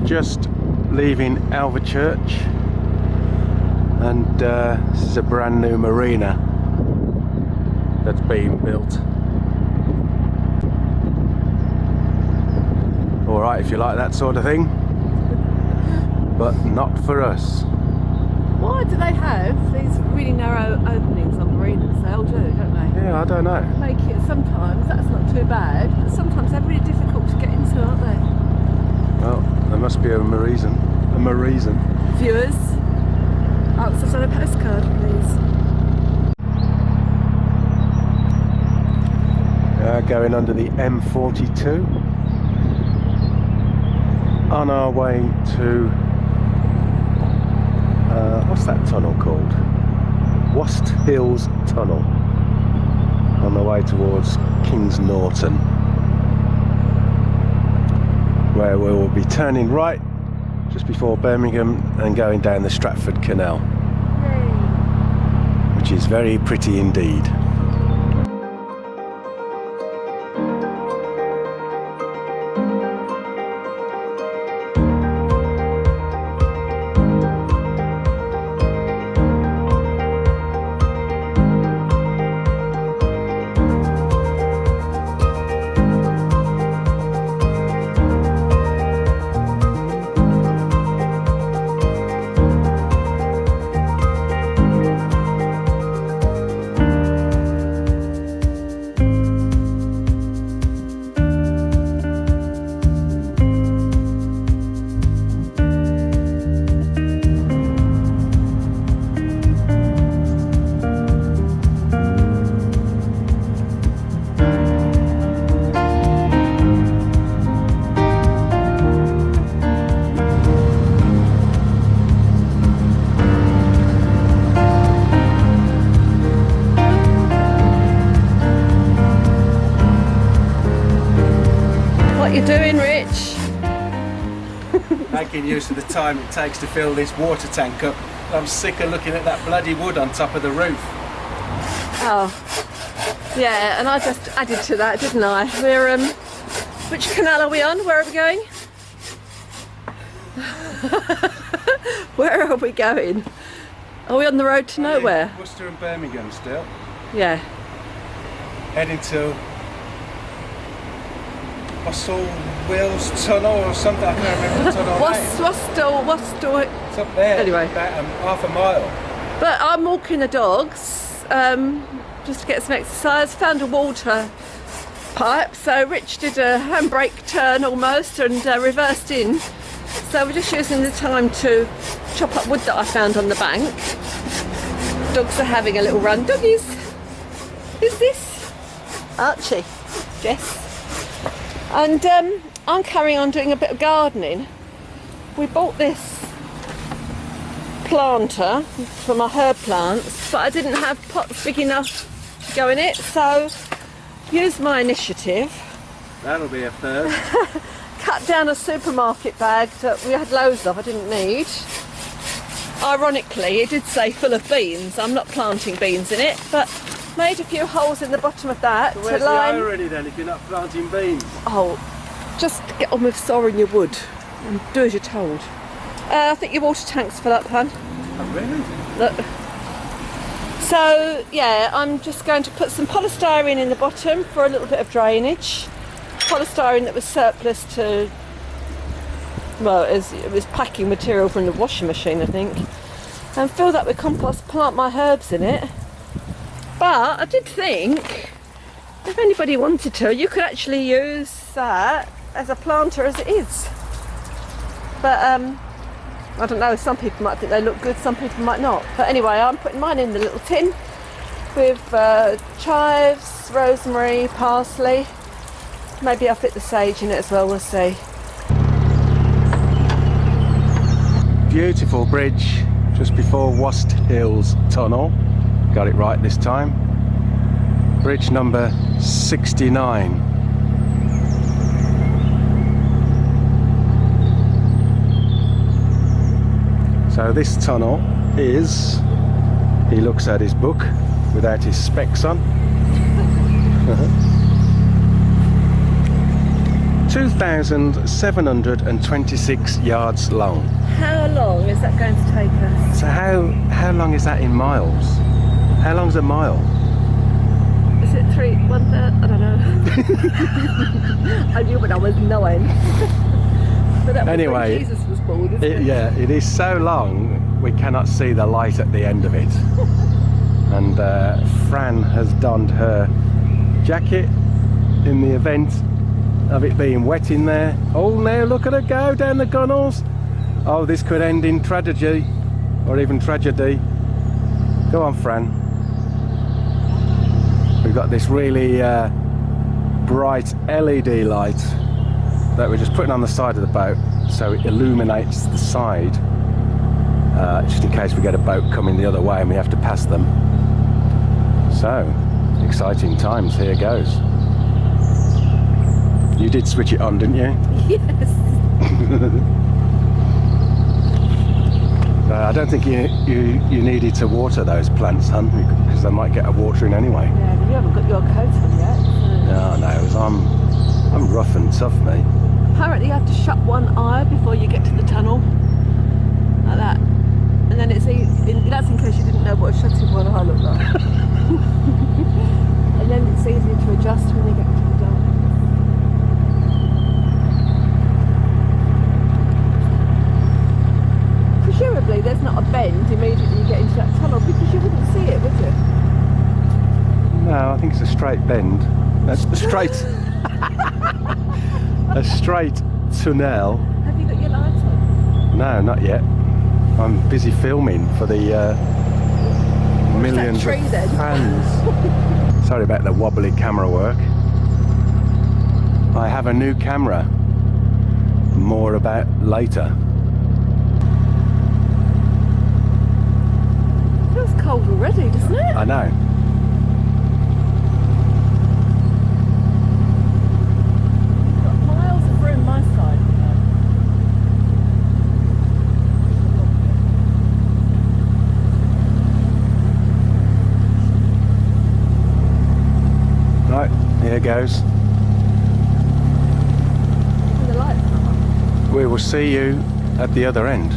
just leaving Alvechurch, and this is a brand new marina that's being built. Alright if you like that sort of thing, but not for us. Why do they have these really narrow openings on marinas? They all do, don't they? Yeah, I don't know. Make it sometimes, that's not too bad, but sometimes they're really difficult to get into, aren't they? Well, there must be a reason. Viewers, answers on a postcard, please. Going under the M42 on our way to what's that tunnel called? Wast Hills Tunnel, on the way towards Kings Norton, where we will be turning right just before Birmingham and going down the Stratford Canal. Yay. Which is very pretty indeed. What you doing, Rich? Making use of the time it takes to fill this water tank up. I'm sick of looking at that bloody wood on top of the roof. Oh, yeah, and I just added to that, didn't I? We're, which canal are we on? Where are we going? Where are we going? Are we on the road to nowhere? Worcester and Birmingham still. Yeah. Heading to Russell Wills Tunnel or something, I can't remember the tunnel What's it's up there, anyway. about half a mile. But I'm walking the dogs, just to get some exercise. Found a water pipe, so Rich did a handbrake turn almost and reversed in. So we're just using the time to chop up wood that I found on the bank. Dogs are having a little run. Doggies! Who's this? Archie. Jess. And I'm carrying on doing a bit of gardening. We bought this planter for my herb plants, but I didn't have pots big enough to go in it, so use my initiative. That'll be a first. Cut down a supermarket bag that we had loads of, I didn't need. Ironically, it did say full of beans. I'm not planting beans in it, but made a few holes in the bottom of that. So where's the irony then if you're not planting beans? Oh, just get on with sawing your wood and do as you're told. I think your water tank's full up, hun. Oh really? Look. So yeah, I'm just going to put some polystyrene in the bottom for a little bit of drainage. Polystyrene that was surplus to, well, it was packing material from the washing machine, I think. And fill that with compost, plant my herbs in it. But I did think, if anybody wanted to, you could actually use that as a planter as it is. But I don't know, some people might think they look good, some people might not. But anyway, I'm putting mine in the little tin with chives, rosemary, parsley. Maybe I'll fit the sage in it as well, we'll see. Beautiful bridge just before Wast Hills Tunnel. Got it right this time. Bridge number 69. So this tunnel is, he looks at his book without his specs on. 2,726 yards long. How long is that going to take us? So how long is that in miles? How long's a mile? Is it 1/3? I don't know. I knew when I was 9. But that was Anyway, when Jesus was born, isn't it? Yeah, it is so long we cannot see the light at the end of it. And Fran has donned her jacket in the event of it being wet in there. Oh, now look at her go down the gunnels. Oh, this could end in tragedy, or even tragedy. Go on, Fran. We've got this really bright LED light that we're just putting on the side of the boat so it illuminates the side, just in case we get a boat coming the other way and we have to pass them. So, exciting times, here goes. You did switch it on, didn't you? Yes. I don't think you needed to water those plants, hun, because they might get a watering anyway. Yeah, you haven't got your coat on yet. No, I'm rough and tough, mate. Apparently you have to shut one eye before you get to the tunnel. Like that. And then that's in case you didn't know what a shutting one eye looked like. And then it's easier to adjust when you get to the door. Presumably there's not a bend immediately you get into that tunnel because you wouldn't see it, would you? No, I think it's a straight bend. That's a straight a straight tunnel. Have you got your lights on? No, not yet. I'm busy filming for the millions of fans. Sorry about the wobbly camera work. I have a new camera. More about later. It feels cold already, doesn't it? I know. You've got miles of room my side. Right, here goes. The lights are on. We will see you at the other end.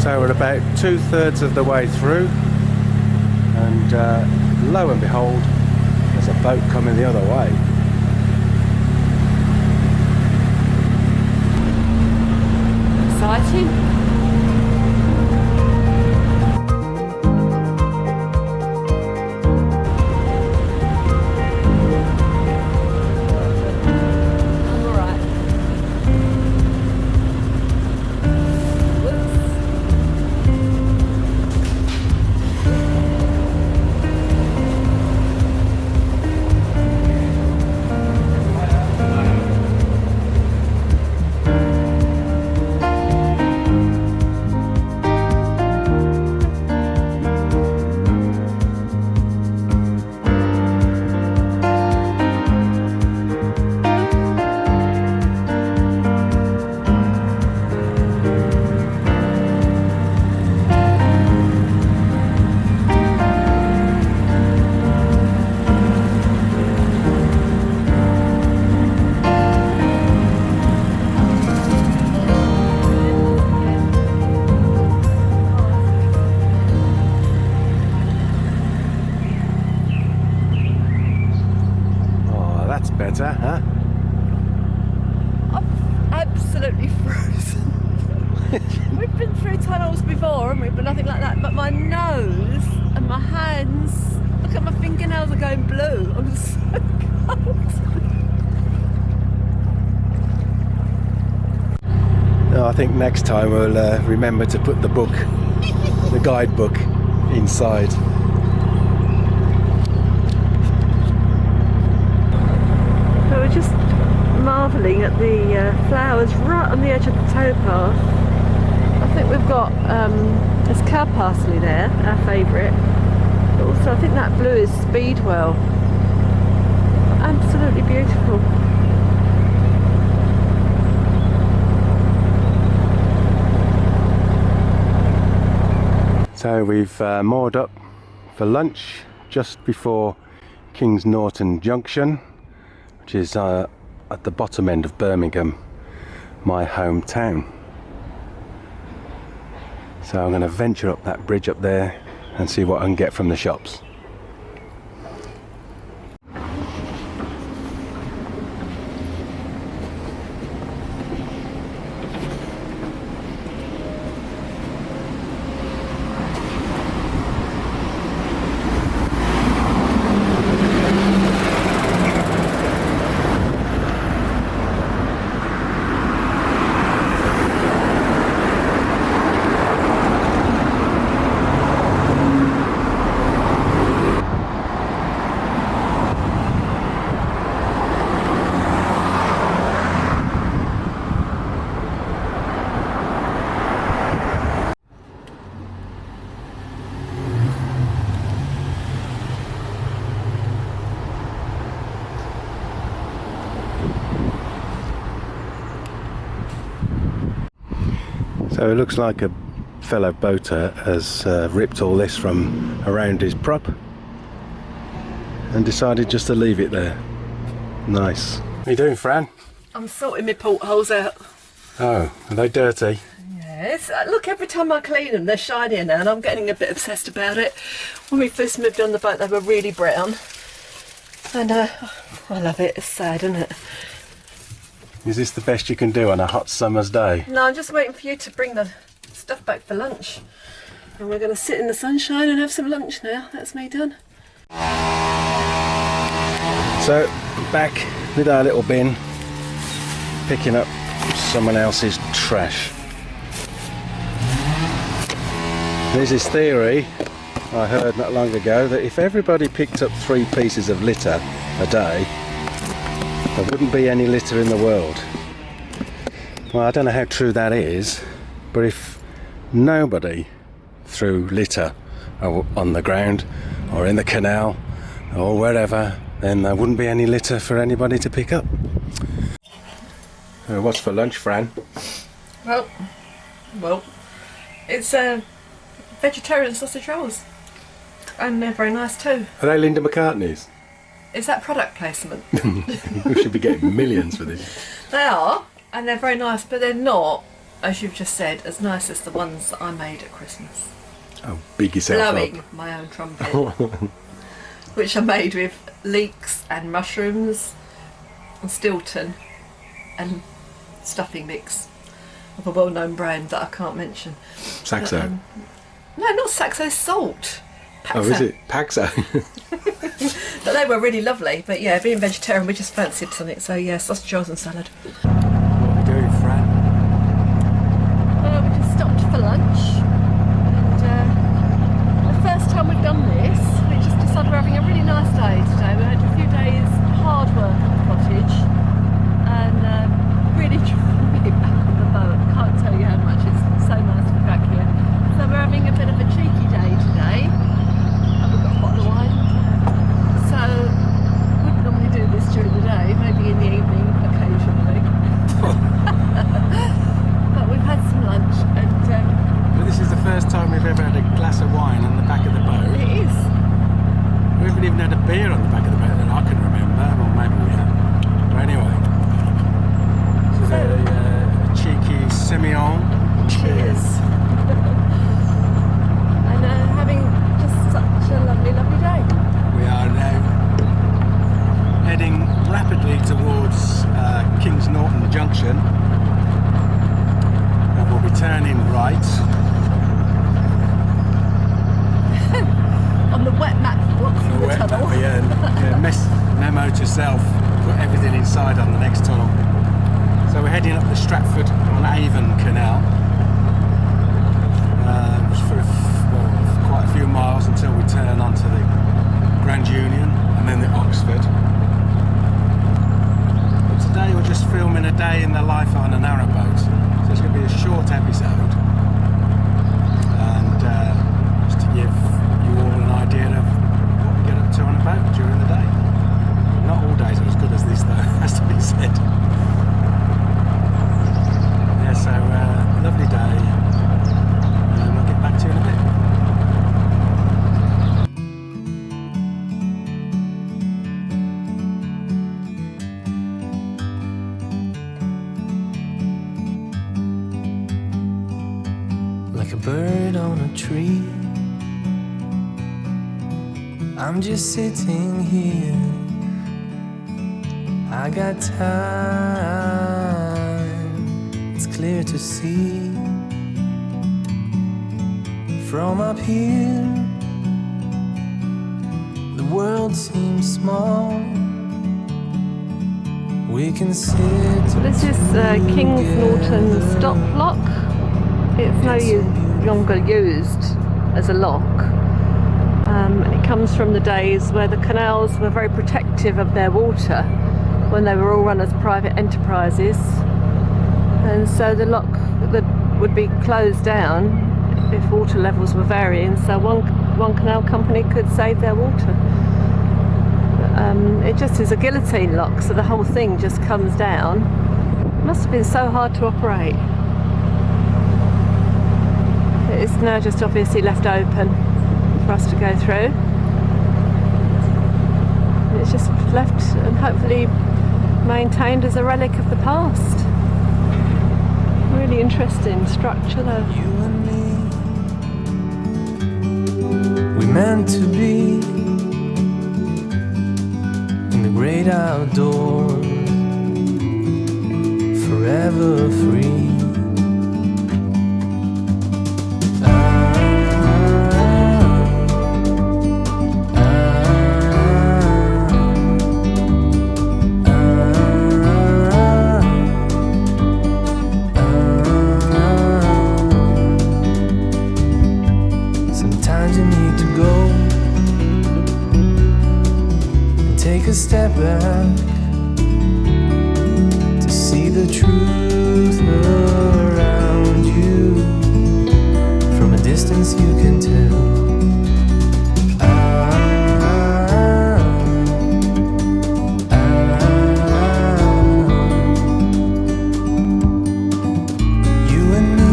So we're about 2/3 of the way through, and lo and behold, there's a boat coming the other way. Exciting. I'm all right. Whoops. That's better, huh? I'm absolutely frozen. We've been through tunnels before, haven't we? But nothing like that. But my nose and my hands, look at my fingernails are going blue. I'm so cold. No, I think next time we'll remember to put the book, the guidebook, inside. So we're just marvelling at the flowers right on the edge of the towpath. I think we've got there's cow parsley there, our favourite. But also I think that blue is speedwell. Absolutely beautiful. So we've moored up for lunch just before Kings Norton Junction, which is at the bottom end of Birmingham, my hometown. So I'm going to venture up that bridge up there and see what I can get from the shops. So it looks like a fellow boater has ripped all this from around his prop and decided just to leave it there. Nice. What are you doing, Fran? I'm sorting my portholes out. Oh, are they dirty? Yes, look, every time I clean them they're shinier now and I'm getting a bit obsessed about it. When we first moved on the boat they were really brown and I love it. It's sad, isn't it? Is this the best you can do on a hot summer's day? No, I'm just waiting for you to bring the stuff back for lunch. And we're going to sit in the sunshine and have some lunch now. That's me done. So, back with our little bin, picking up someone else's trash. There's this theory I heard not long ago that if everybody picked up 3 pieces of litter a day, there wouldn't be any litter in the world. Well, I don't know how true that is, but if nobody threw litter on the ground or in the canal or wherever, then there wouldn't be any litter for anybody to pick up. What's for lunch, Fran? Well, it's vegetarian sausage rolls. And they're very nice too. Are they Linda McCartney's? Is that product placement? We should be getting millions for this. They are, and they're very nice, but they're not, as you've just said, as nice as the ones that I made at Christmas. Oh, big yourself Blowing up. my own trumpet. Which I made with leeks and mushrooms and Stilton and stuffing mix of a well-known brand that I can't mention. Saxo. No, not Saxo, Salt. Paxo. Oh, is it? Paxo. But they were really lovely. But yeah, being vegetarian, we just fancied something. So yeah, sausage rolls and salad. What are we doing, Fran? We just stopped for lunch. And the first time we've done this, we just decided we're having a really nice day today. We had a few days hard work at the cottage and really trying to get back on the boat. I can't tell you how much it's so nice to be back here. So we're having a bit of a cheeky day today. And we've got a bottle of wine. So we wouldn't normally do this during the day, maybe in the evening occasionally. But we've had some lunch and But this is the first time we've ever had a glass of wine on the back of the boat. it is. We haven't even had a beer on the back of the boat that I can remember, or maybe we have. But anyway, this is a cheeky Semillon. Cheers. And having just such a lovely, lovely day. We are now heading rapidly towards Kings Norton Junction, and we'll be turning right. On the wet map book from the tunnel. Memo to self, put everything inside on the next tunnel. So we're heading up the Stratford-on-Avon Canal for quite a few miles until we turn onto the Grand Union and then the Oxford. But today we're just filming a day in the life on a narrowboat, so it's going to be a short episode. like a bird on a tree. I'm just sitting here, I got time, it's clear to see. From up here, the world seems small. We can sit. This is Kings Norton stop lock. It's no longer used as a lock. It comes from the days where the canals were very protective of their water when they were all run as private enterprises, and so the lock that would be closed down if water levels were varying, so one canal company could save their water. It just is a guillotine lock, so the whole thing just comes down. It must have been so hard to operate. It's now just obviously left open for us to go through. It's just left and hopefully maintained as a relic of the past. Really interesting structure though. You and me, we meant to be in the great outdoors, forever free. Sometimes you need to go and take a step back to see the truth around you. From a distance you can tell. You and me,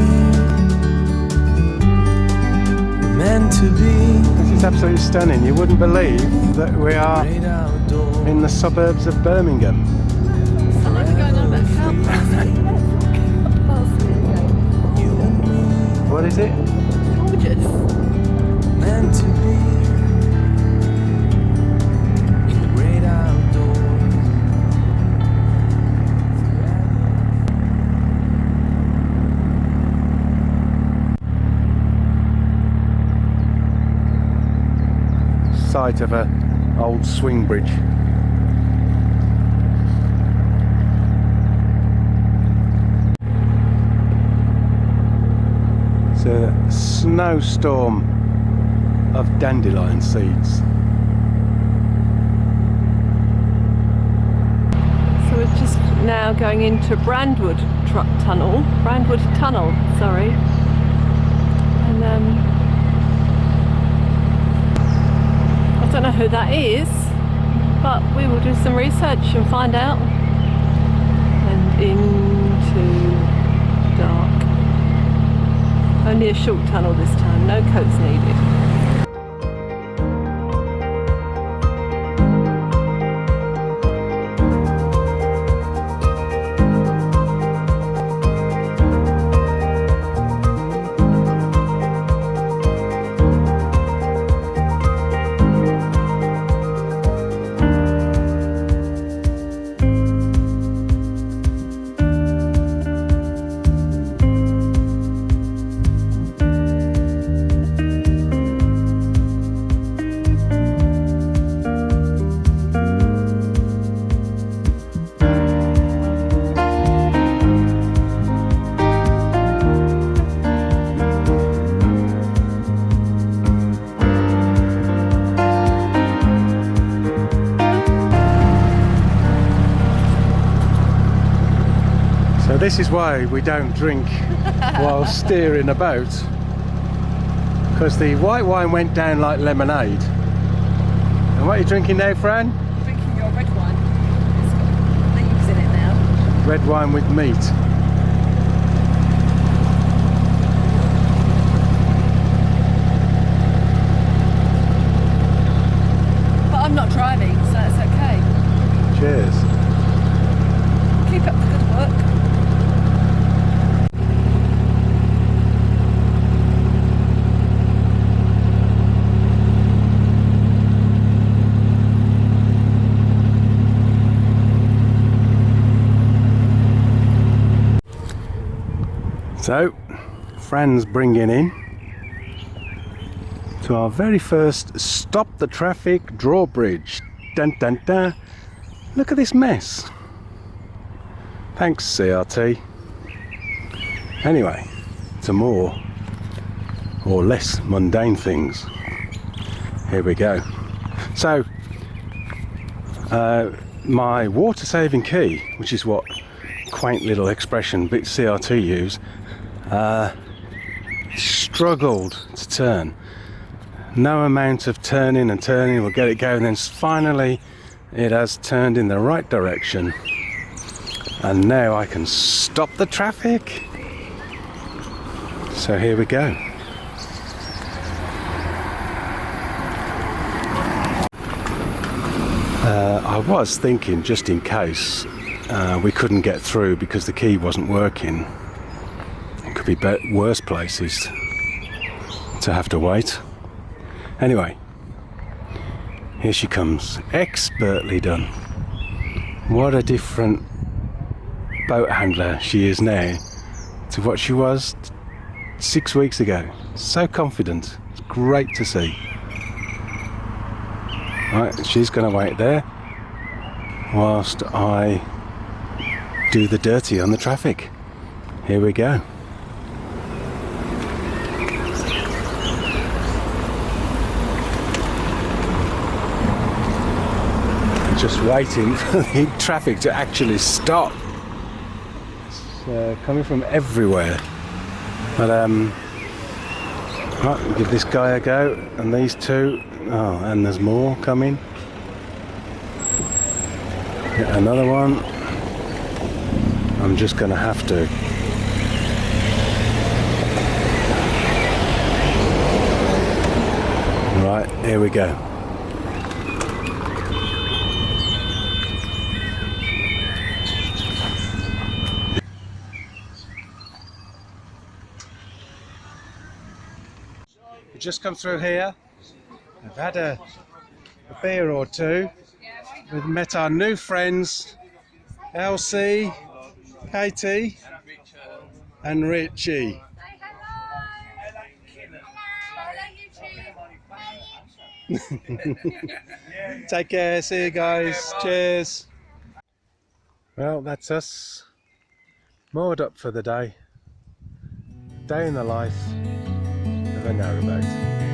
we're meant to be. This is absolutely stunning. You wouldn't believe that we are Great outdoors. in the suburbs of Birmingham. You and me, What is it? Gorgeous. meant to be in the great outdoors. Site of a old swing bridge. It's a snowstorm of dandelion seeds. So we're just now going into Brandwood Tunnel, sorry. And I don't know who that is, but we will do some research and find out. And into dark. Only a short tunnel this time, no coats needed. So this is why we don't drink while steering a boat, because the white wine went down like lemonade. And what are you drinking now, Fran? Drinking your red wine. It's got leaves in it now. Red wine with meat. But I'm not driving, so it's okay. Cheers. Keep up the good work. So, Fran's bringing in to our very first stop the traffic drawbridge. Dun dun dun. Look at this mess. Thanks, CRT. Anyway, to more or less mundane things. Here we go. So, my water saving key, which is what quaint little expression bit CRT use, struggled to turn. No amount of turning and turning will get it going, and then finally it has turned in the right direction, and now I can stop the traffic. So here we go. I was thinking, just in case we couldn't get through because the key wasn't working, it could be worse places to have to wait. Anyway, here she comes, expertly done. What a different boat handler she is now to what she was 6 weeks ago. So confident, it's great to see. Right, she's going to wait there whilst I do the dirty on the traffic. Here we go. Just waiting for the traffic to actually stop. It's coming from everywhere. But right, we'll give this guy a go, and these two. Oh, and there's more coming. Get another one. I'm just going to have to. Right, here we go. We just come through here. I've had a beer or two. We've met our new friends, Elsie, Katie, and Richie. Take care, see you guys, cheers. Well, that's us, moored up for the day. Day in the life of a narrowboat.